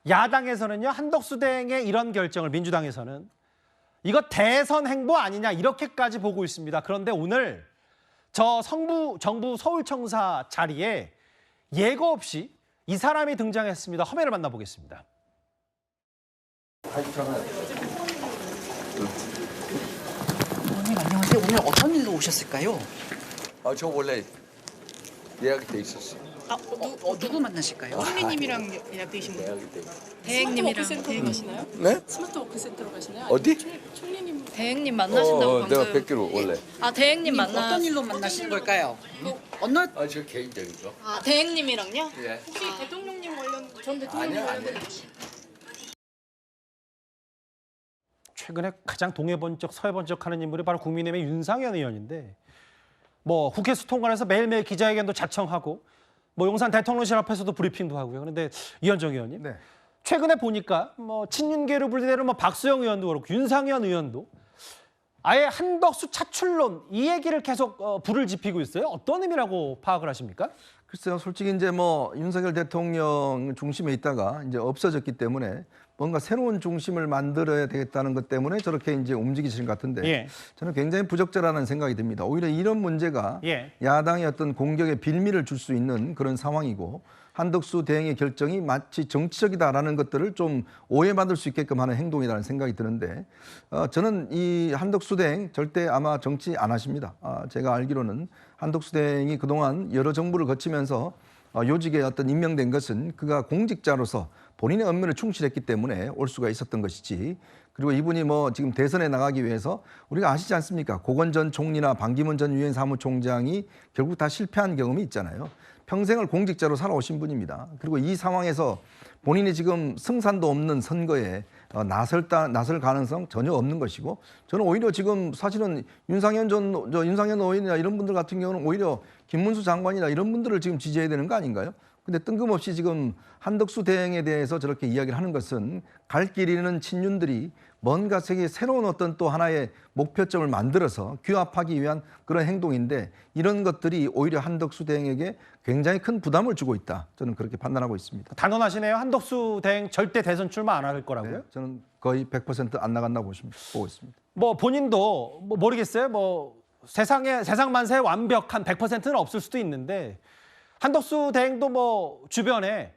야당에서는요, 한덕수 대행의 이런 결정을 민주당에서는 이거 대선 행보 아니냐 이렇게까지 보고 있습니다. 그런데 오늘 저 정부 서울청사 자리에 예고 없이 이 사람이 등장했습니다. 화면을 만나보겠습니다. 의원님 안녕하세요. 오늘 어떤 일로 오셨을까요? 저 원래 예약이 돼 있었어요. 누구 만나실까요? 총리님이랑 예약되신 거예요? 예약이 돼 있어요. 대행님이랑 센터로 가시나요? 네? 스마트워크 센터로 가시나요? 어디? 총리님 대행님 만나신다고 방금. 내가 뵙기로 원래. 아 대행님 만나. 어떤 일로 만나신 걸까요? 어느 저 개인적이죠. 아 대행님이랑요? 예. 혹시 대통령님 관련 전 대통령님 아니요, 관련된 아니요. 최근에 가장 동해번쩍 서해번쩍 하는 인물이 바로 국민의힘의 윤상현 의원인데 뭐 국회 수통관에서 매일매일 기자회견도 자청하고 뭐 용산 대통령실 앞에서도 브리핑도 하고요. 그런데 이현정 의원님, 네. 최근에 보니까 뭐 친윤계로 불리는 뭐 박수영 의원도 그렇고 윤상현 의원도 아예 한덕수 차출론 이 얘기를 계속 불을 지피고 있어요. 어떤 의미라고 파악을 하십니까? 글쎄요, 솔직히 이제 뭐 윤석열 대통령 중심에 있다가 이제 없어졌기 때문에 뭔가 새로운 중심을 만들어야 되겠다는 것 때문에 저렇게 이제 움직이시는 것 같은데 예. 저는 굉장히 부적절하다는 생각이 듭니다. 오히려 이런 문제가 예. 야당의 어떤 공격에 빌미를 줄 수 있는 그런 상황이고 한덕수 대행의 결정이 마치 정치적이다라는 것들을 좀 오해받을 수 있게끔 하는 행동이라는 생각이 드는데 저는 이 한덕수 대행 절대 아마 정치 안 하십니다. 제가 알기로는 한덕수 대행이 그동안 여러 정부를 거치면서 요직에 어떤 임명된 것은 그가 공직자로서 본인의 업무를 충실했기 때문에 올 수가 있었던 것이지. 그리고 이분이 뭐 지금 대선에 나가기 위해서 우리가 아시지 않습니까? 고건 전 총리나 반기문 전 유엔 사무총장이 결국 다 실패한 경험이 있잖아요. 평생을 공직자로 살아오신 분입니다. 그리고 이 상황에서 본인이 지금 승산도 없는 선거에 나설 가능성 전혀 없는 것이고 저는 오히려 지금 사실은 윤상현 의원이나 이런 분들 같은 경우는 오히려 김문수 장관이나 이런 분들을 지금 지지해야 되는 거 아닌가요? 근데 뜬금없이 지금 한덕수 대행에 대해서 저렇게 이야기를 하는 것은 갈 길 잃는 친윤들이 뭔가 세계 새로운 어떤 또 하나의 목표점을 만들어서 규합하기 위한 그런 행동인데 이런 것들이 오히려 한덕수 대행에게 굉장히 큰 부담을 주고 있다. 저는 그렇게 판단하고 있습니다. 단언하시네요. 한덕수 대행 절대 대선 출마 안 할 거라고요? 네, 저는 거의 100%안 나간다 보고 있습니다. 뭐 본인도 뭐 모르겠어요. 뭐 세상 만사에 완벽한 100%는 없을 수도 있는데 한덕수 대행도 뭐 주변에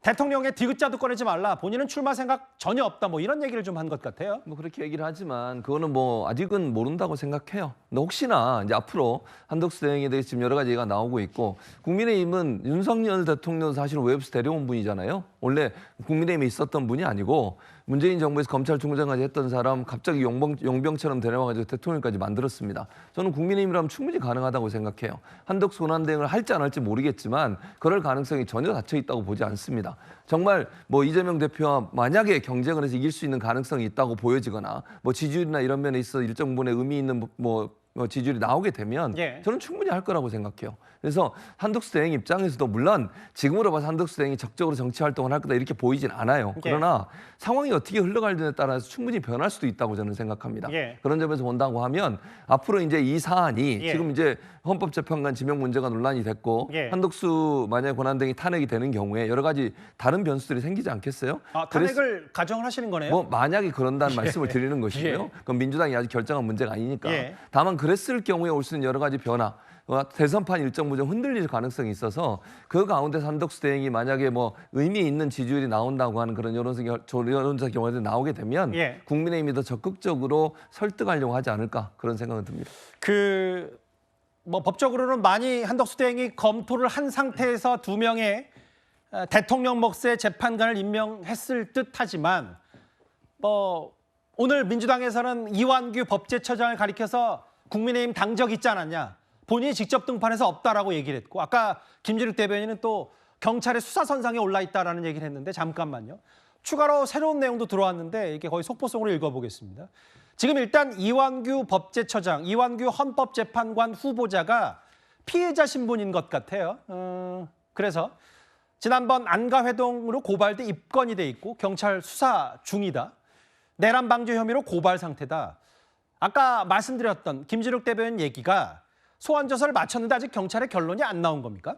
대통령의 디귿자도 꺼내지 말라. 본인은 출마 생각 전혀 없다. 뭐 이런 얘기를 좀 한 것 같아요. 뭐 그렇게 얘기를 하지만 그거는 뭐 아직은 모른다고 생각해요. 근데 혹시나 이제 앞으로 한덕수 대행에 대해서 지금 여러 가지 얘기가 나오고 있고 국민의힘은 윤석열 대통령 사실 웹에서 데려온 분이잖아요. 원래 국민의힘에 있었던 분이 아니고 문재인 정부에서 검찰총장까지 했던 사람 갑자기 용병처럼 데려와가지고 대통령까지 만들었습니다. 저는 국민의힘이라면 충분히 가능하다고 생각해요. 한덕수 권한대행을 할지 안 할지 모르겠지만 그럴 가능성이 전혀 닫혀 있다고 보지 않습니다. 정말 뭐 이재명 대표와 만약에 경쟁을 해서 이길 수 있는 가능성이 있다고 보여지거나 뭐 지지율이나 이런 면에 있어 일정 부분에 의미 있는 뭐 지지율이 나오게 되면 예. 저는 충분히 할 거라고 생각해요. 그래서 한덕수 대행 입장에서도 물론 지금으로 봐서 한덕수 대행이 적극적으로 정치 활동을 할 거다 이렇게 보이진 않아요. 예. 그러나 상황이 어떻게 흘러갈지에 따라서 충분히 변할 수도 있다고 저는 생각합니다. 예. 그런 점에서 본다고 하면 앞으로 이제 이 사안이 예. 지금 이제 헌법재판관 지명 문제가 논란이 됐고 예. 한덕수 만약 권한대행이 탄핵이 되는 경우에 여러 가지 다른 변수들이 생기지 않겠어요? 탄핵을 가정을 하시는 거네요. 뭐 만약에 그런다는 말씀을 드리는 것이고요. 예. 그건 민주당이 아직 결정한 문제가 아니니까. 예. 다만 그랬을 경우에 올 수 있는 여러 가지 변화, 대선판 일정 부분 흔들릴 가능성이 있어서 그 가운데 한덕수 대행이 만약에 뭐 의미 있는 지지율이 나온다고 하는 그런 여론조사 경우에 나오게 되면 예. 국민의힘이 더 적극적으로 설득하려고 하지 않을까 그런 생각은 듭니다. 뭐 법적으로는 많이 한덕수 대행이 검토를 한 상태에서 2명의 대통령 몫의 재판관을 임명했을 듯하지만 뭐 오늘 민주당에서는 이완규 법제처장을 가리켜서 국민의힘 당적 있지 않았냐. 본인이 직접 등판해서 없다라고 얘기를 했고 아까 김진욱 대변인은 또 경찰의 수사선상에 올라 있다라는 얘기를 했는데 잠깐만요. 추가로 새로운 내용도 들어왔는데 이게 거의 속보성으로 읽어보겠습니다. 지금 일단 이완규 법제처장, 이완규 헌법재판관 후보자가 피해자 신분인 것 같아요. 그래서 지난번 안가회동으로 고발돼 입건이 돼 있고 경찰 수사 중이다. 내란 방조 혐의로 고발 상태다. 아까 말씀드렸던 김진욱 대변인 얘기가 소환 조사를 마쳤는데 아직 경찰의 결론이 안 나온 겁니까?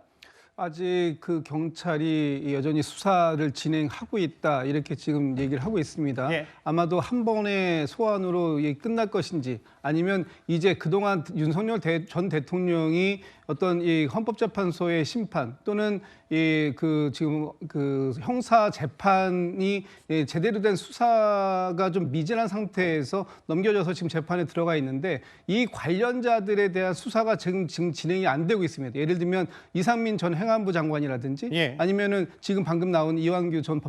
아직 그 경찰이 여전히 수사를 진행하고 있다 이렇게 지금 얘기를 하고 있습니다. 예. 아마도 한 번의 소환으로 이게 끝날 것인지 아니면 이제 그동안 윤석열 전 대통령이 어떤 이 헌법재판소의 심판 또는 이 그 지금 그 형사 재판이 제대로 된 수사가 좀 미진한 상태에서 넘겨져서 지금 재판에 들어가 있는데 이 관련자들에 대한 수사가 지금 진행이 안 되고 있습니다. 예를 들면 이상민 전 행안부 장관이라든지 예. 아니면은 지금 방금 나온 이완규 전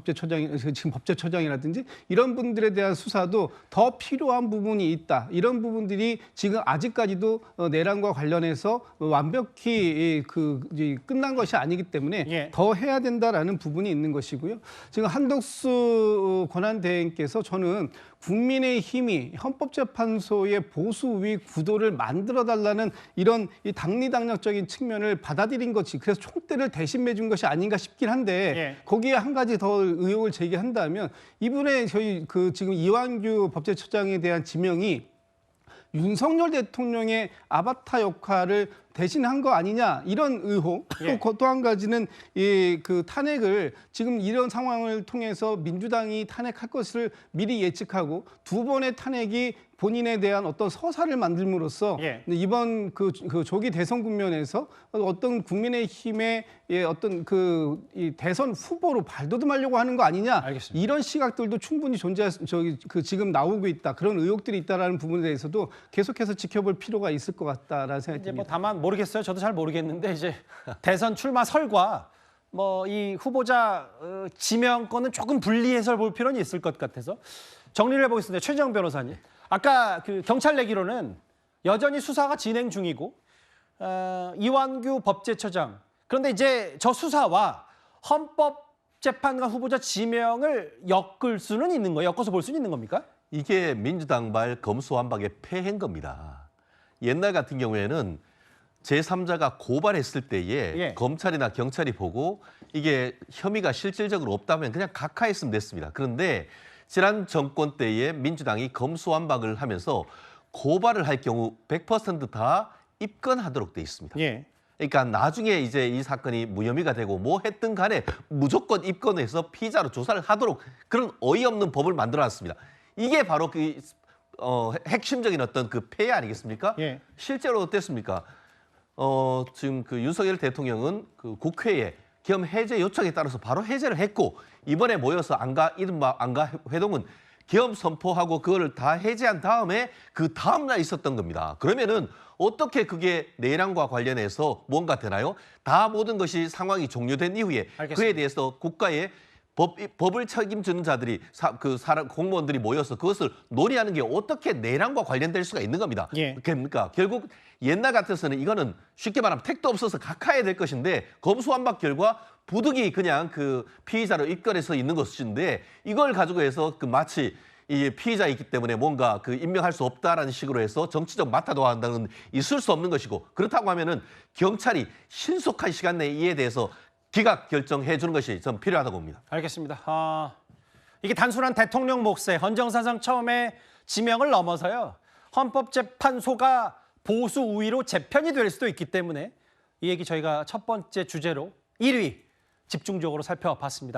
지금 법제처장이라든지 이런 분들에 대한 수사도 더 필요한 부분이 있다. 이런 부분들이 지금 아직까지도 내란과 관련해서 완벽히 끝난 것이 아니기 때문에 예. 더 해야 된다라는 부분이 있는 것이고요. 지금 한덕수 권한대행께서 저는 국민의힘이 헌법재판소의 보수 우위 구도를 만들어달라는 이런 이 당리당략적인 측면을 받아들인 것이 그래서 총대를 대신 매준 것이 아닌가 싶긴 한데 예. 거기에 한 가지 더 의혹을 제기한다면 이분의 저희 지금 이완규 법제처장에 대한 지명이 윤석열 대통령의 아바타 역할을 대신한 거 아니냐 이런 의혹. 예. 또 한 가지는 그 탄핵을 지금 이런 상황을 통해서 민주당이 탄핵할 것을 미리 예측하고 두 번의 탄핵이 본인에 대한 어떤 서사를 만들므로써 예. 이번 그 조기 대선 국면에서 어떤 국민의힘의 어떤 이 대선 후보로 발돋움하려고 하는 거 아니냐 알겠습니다. 이런 시각들도 충분히 지금 나오고 있다 그런 의혹들이 있다라는 부분에 대해서도 계속해서 지켜볼 필요가 있을 것 같다라는 생각이 이제 뭐 듭니다. 다만 모르겠어요. 저도 잘 모르겠는데 이제 대선 출마 설과 뭐 이 후보자 지명권은 조금 분리해서 볼 필요는 있을 것 같아서 정리를 해보겠습니다. 최재형 변호사님. 아까 그 경찰 내기로는 여전히 수사가 진행 중이고 이완규 법제처장 그런데 이제 저 수사와 헌법재판관 후보자 지명을 엮을 수는 있는 거예요. 엮어서 볼 수는 있는 겁니까? 이게 민주당발 검수완박의 폐해인 겁니다. 옛날 같은 경우에는 제3자가 고발했을 때에 예. 검찰이나 경찰이 보고 이게 혐의가 실질적으로 없다면 그냥 각하했으면 됐습니다. 그런데 지난 정권 때에 민주당이 검수완박을 하면서 고발을 할 경우 100% 입건하도록 돼 있습니다. 예. 그러니까 나중에 이제 이 사건이 무혐의가 되고 뭐 했든 간에 무조건 입건해서 피의자로 조사를 하도록 그런 어이없는 법을 만들어놨습니다. 이게 바로 핵심적인 어떤 그 폐해 아니겠습니까? 예. 실제로 어땠습니까? 지금 그 윤석열 대통령은 그 국회에 겸 해제 요청에 따라서 바로 해제를 했고 이번에 모여서 이른바 안가 회동은 겸 선포하고 그거를 다 해제한 다음에 그 다음날 있었던 겁니다. 그러면은 어떻게 그게 내란과 관련해서 뭔가 되나요? 다 모든 것이 상황이 종료된 이후에 알겠습니다. 그에 대해서 국가의 법을 책임지는 자들이 공무원들이 모여서 그것을 논의하는 게 어떻게 내란과 관련될 수가 있는 겁니다. 예. 그러니까 결국 옛날 같아서는 이거는 쉽게 말하면 택도 없어서 각하해야 될 것인데 검수완박 결과 부득이 그냥 그 피의자로 입건해서 있는 것인데 이걸 가지고 해서 마치 이 피의자이기 때문에 뭔가 임명할 수 없다라는 식으로 해서 정치적 마타도가 한다는 있을 수 없는 것이고 그렇다고 하면은 경찰이 신속한 시간 내에 이에 대해서 기각 결정해 주는 것이 좀 필요하다고 봅니다. 알겠습니다. 이게 단순한 대통령 몫의 헌정사상 처음에 지명을 넘어서요. 헌법재판소가 보수 우위로 재편이 될 수도 있기 때문에 이 얘기 저희가 첫 번째 주제로 1위 집중적으로 살펴봤습니다.